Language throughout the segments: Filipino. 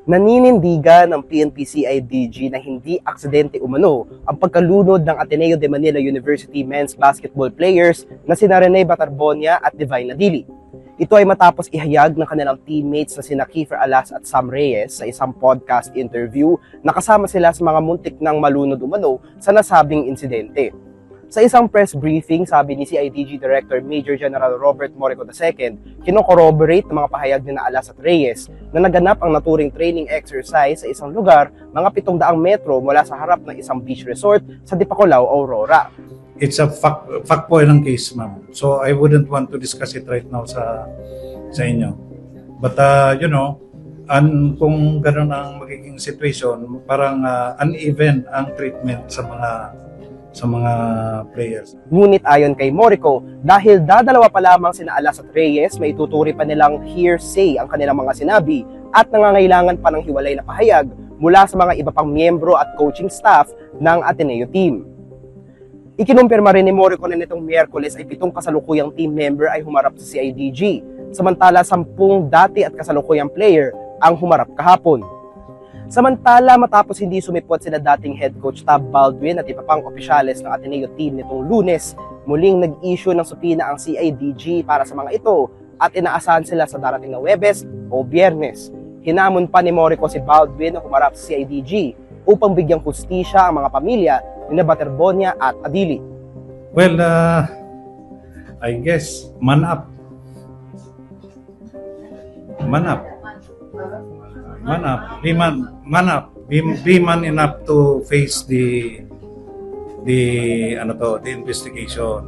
Naninindigan ng PNP-CIDG na hindi aksidente umano ang pagkalunod ng Ateneo de Manila University men's basketball players na sina Rene Batarbonia at Divine Nadili. Ito ay matapos ihayag ng kanilang teammates na sina Kiefer Alas at Sam Reyes sa isang podcast interview na kasama sila sa mga muntik ng malunod umano sa nasabing insidente. Sa isang press briefing, sabi ni CIDG Director Major General Robert Morico II, kino-corroborate ng mga pahayag ni Alas at Reyes na naganap ang naturing training exercise sa isang lugar mga 700 metro mula sa harap ng isang beach resort sa Dipacolao, Aurora. It's a fact po ng case, ma'am. So I wouldn't want to discuss it right now sa inyo. But kung gano'n ang magiging situation, parang uneven ang treatment sa mga players. Ngunit ayon kay Morico, dahil dadalawa pa lamang sina Alas at Reyes, may tuturi pa nilang hearsay ang kanilang mga sinabi at nangangailangan pa ng hiwalay na pahayag mula sa mga iba pang miyembro at coaching staff ng Ateneo team. Ikinumpirma rin ni Morico na nitong Miyerkules ay 7 kasalukuyang team member ay humarap sa CIDG, samantala 10 dati at kasalukuyang player ang humarap kahapon. Samantala, matapos hindi sumipot sila dating head coach Tab Baldwin at iba pang opisyales ng Ateneo team nitong Lunes, muling nag-issue ng supina ang CIDG para sa mga ito at inaasahan sila sa darating na Huwebes o Biyernes. Hinamon pa ni Morico si Baldwin na humarap sa CIDG upang bigyang hustisya ang mga pamilya ni Batarbonia at Adili. Well, I guess, man up. Man up. Man up. Man up. Be man enough to face the investigation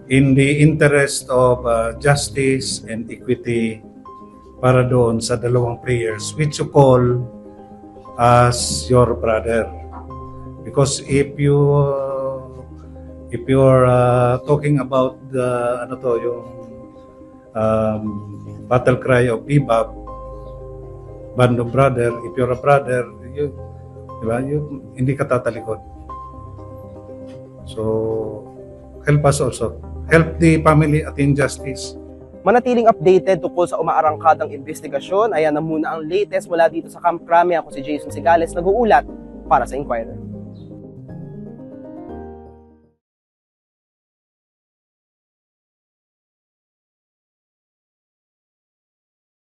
in the interest of justice and equity para doon sa dalawang players which you call as your brother. Because if you're talking about yung battle cry of Bebop, band of brother, if you're a brother, hindi ka tatalikod. So, help us also. Help the family attain justice. Manatiling updated tungkol sa umaarangkadang investigasyon, ayan na muna ang latest mula dito sa Camp Crame. Ako si Jason Sigales, nag-uulat para sa Inquirer.